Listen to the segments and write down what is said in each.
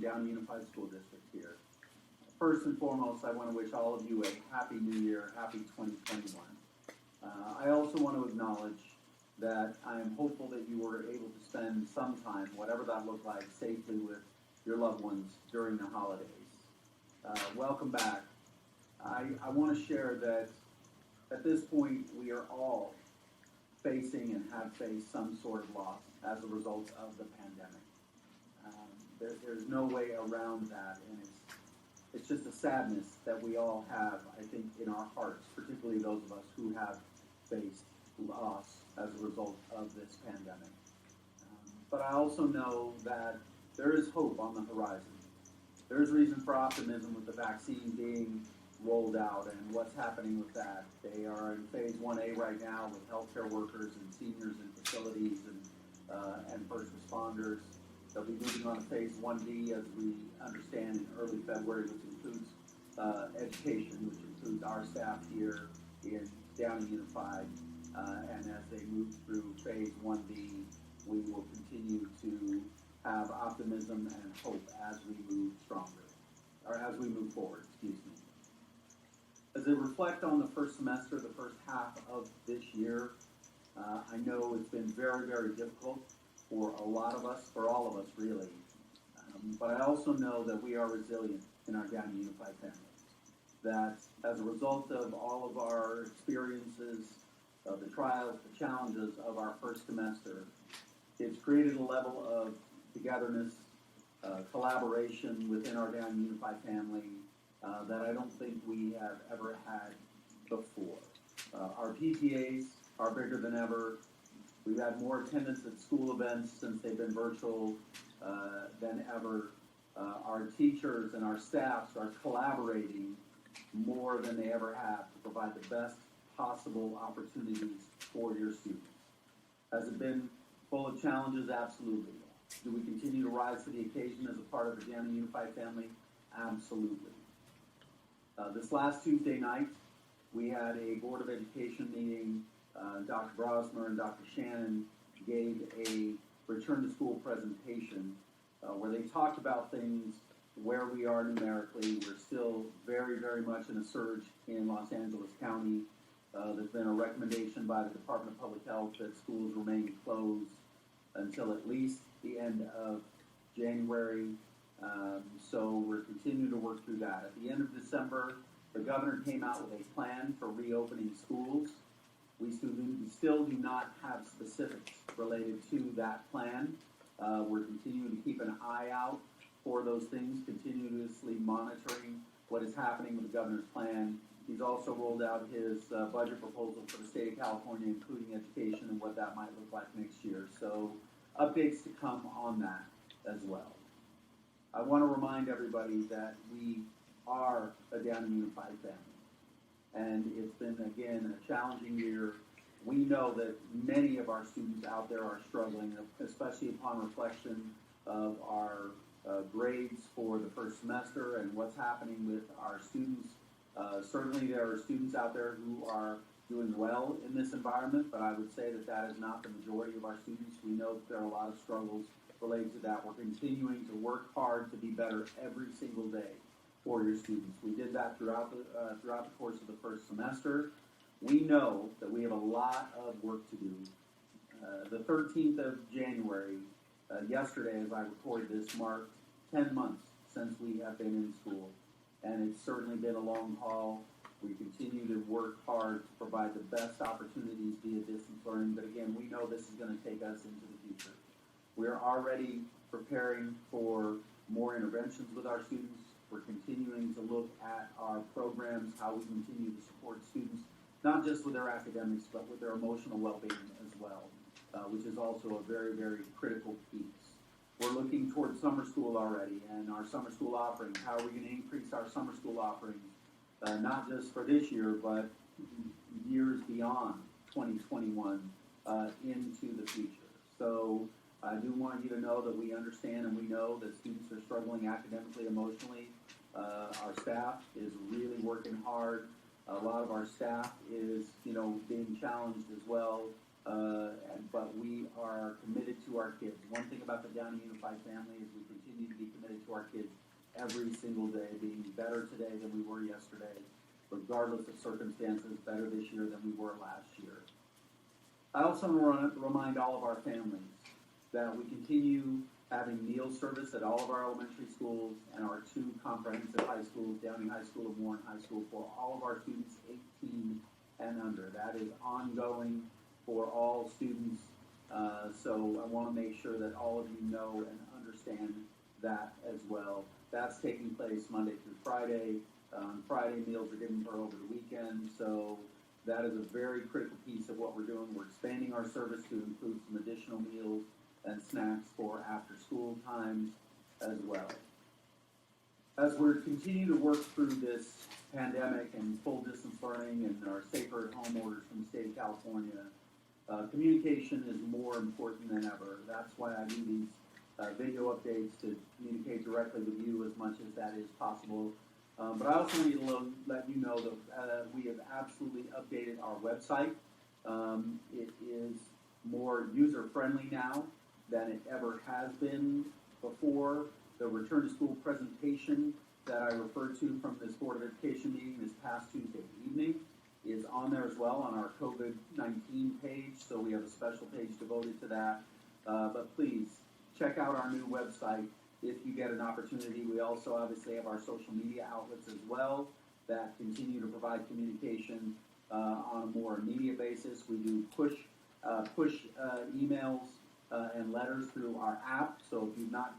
Downey Unified School District here. First and foremost, I want to wish all of you a happy new year, happy 2021. I also want to acknowledge that I am hopeful that you were able to spend some time, whatever that looked like, safely with your loved ones during the holidays. Welcome back. I want to share that at this point we are all facing and have faced some sort of loss as a result of the pandemic. There's no way around that, and it's just a sadness that we all have, I think, in our hearts, particularly those of us who have faced loss as a result of this pandemic. But I also know that there is hope on the horizon. There is reason for optimism with the vaccine being rolled out and what's happening with that. They are in phase 1A right now with healthcare workers and seniors in facilities and first responders. They'll be moving on to phase 1B, as we understand, in early February, which includes education, which includes our staff here in Downey Unified. And as they move through phase 1B, we will continue to have optimism and hope as we move forward, excuse me. As I reflect on the first semester, the first half of this year, I know it's been very, very difficult for a lot of us, for all of us really. But I also know that we are resilient in our Downey Unified family. That as a result of all of our experiences, of the trials, the challenges of our first semester, it's created a level of togetherness, collaboration within our Downey Unified family that I don't think we have ever had before. Our PTAs are bigger than ever. We've had more attendance at school events since they've been virtual than ever. Our teachers and our staffs are collaborating more than they ever have to provide the best possible opportunities for your students. Has it been full of challenges? Absolutely. Do we continue to rise to the occasion as a part of the Downey Unified family? Absolutely. This last Tuesday night, we had a Board of Education meeting. Dr. Brosmer and Dr. Shannon gave a return to school presentation where they talked about things, where we are numerically. We're still very, very much in a surge in Los Angeles County. There's been a recommendation by the Department of Public Health that schools remain closed until at least the end of January. So we're continuing to work through that. At the end of December, the governor came out with a plan for reopening schools. We still do not have specifics related to that plan. We're continuing to keep an eye out for those things, continuously monitoring what is happening with the governor's plan. He's also rolled out his budget proposal for the state of California, including education and what that might look like next year. So updates to come on that as well. I want to remind everybody that we are a Downey Unified family. And it's been, again, a challenging year. We know that many of our students out there are struggling, especially upon reflection of our grades for the first semester and what's happening with our students. Certainly there are students out there who are doing well in this environment, but I would say that that is not the majority of our students. We know that there are a lot of struggles related to that. We're continuing to work hard to be better every single day for your students. We did that throughout the course of the first semester. We know that we have a lot of work to do. The 13th of January, yesterday as I recorded this, marked 10 months since we have been in school. And it's certainly been a long haul. We continue to work hard to provide the best opportunities via distance learning. But again, we know this is going to take us into the future. We are already preparing for more interventions with our students. We're continuing to look at our programs, how we continue to support students, not just with their academics, but with their emotional well-being as well, which is also a very, very critical piece. We're looking towards summer school already and our summer school offerings. How are we going to increase our summer school offerings, not just for this year, but years beyond 2021 into the future? So I do want you to know that we understand and we know that students are struggling academically, emotionally. Our staff is really working hard. A lot of our staff is, being challenged as well. But we are committed to our kids. One thing about the Downey Unified family is we continue continue to be committed to our kids every single day, being better today than we were yesterday, regardless of circumstances, better this year than we were last year. I also want to remind all of our families that we continue having meal service at all of our elementary schools and our 2 comprehensive high schools, Downing High School and Warren High School, for all of our students 18 and under. That is ongoing for all students. So I want to make sure that all of you know and understand that as well. That's taking place Monday through Friday. Friday meals are given for over the weekend. So that is a very critical piece of what we're doing. We're expanding our service to include some additional meals and snacks for after school times as well. As we're continuing to work through this pandemic and full distance learning and our safer at home orders from the state of California, communication is more important than ever. That's why I do these video updates to communicate directly with you as much as that is possible. But I also need to let you know that we have absolutely updated our website. It is more user-friendly now than it ever has been before. The return to school presentation that I referred to from this Board of Education meeting this past Tuesday evening is on there as well on our COVID-19 page, so we have a special page devoted to that. But please, check out our new website if you get an opportunity. We also obviously have our social media outlets as well that continue to provide communication on a more immediate basis. We do push emails and letters through our app. So if you've not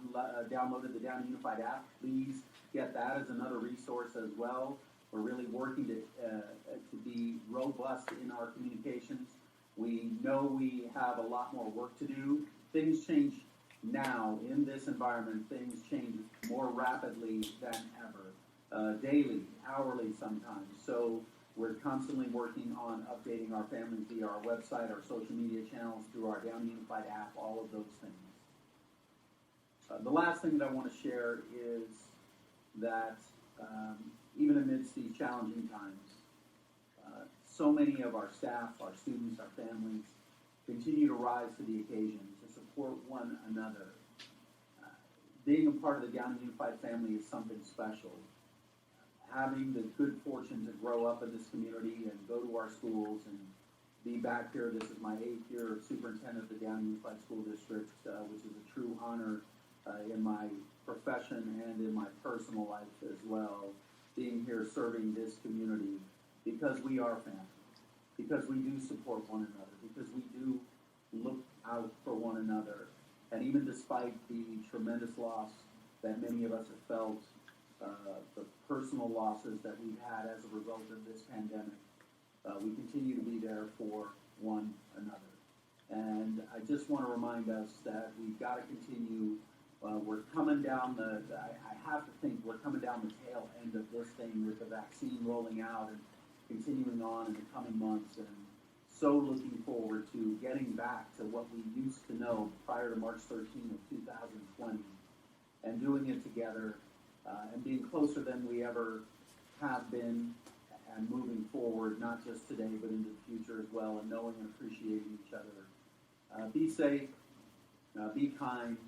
downloaded the Down Unified app, please get that as another resource as well. We're really working to be robust in our communications. We know we have a lot more work to do. Things change now in this environment. Things change more rapidly than ever, daily, hourly sometimes. So we're constantly working on updating our families via our website, our social media channels, through our Down Unified app, all of those things. The last thing that I want to share is that even amidst these challenging times, so many of our staff, our students, our families continue to rise to the occasion to support one another. Being a part of the Down Unified family is something special. Having the good fortune to grow up in this community and go to our schools and be back here. This is my 8th year as superintendent of the Down Unified School District, which is a true honor in my profession and in my personal life as well. Being here serving this community because we are family, because we do support one another, because we do look out for one another. And even despite the tremendous loss that many of us have felt, the personal losses that we've had as a result of this pandemic, we continue to be there for one another. And I just want to remind us that we've got to continue. We're coming down I have to think we're coming down the tail end of this thing with the vaccine rolling out and continuing on in the coming months. And so looking forward to getting back to what we used to know prior to March 13th of 2020 and doing it together. And being closer than we ever have been, and moving forward, not just today, but into the future as well, and knowing and appreciating each other. Be safe, be kind,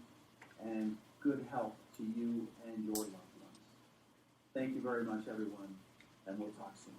and good health to you and your loved ones. Thank you very much, everyone, and we'll talk soon.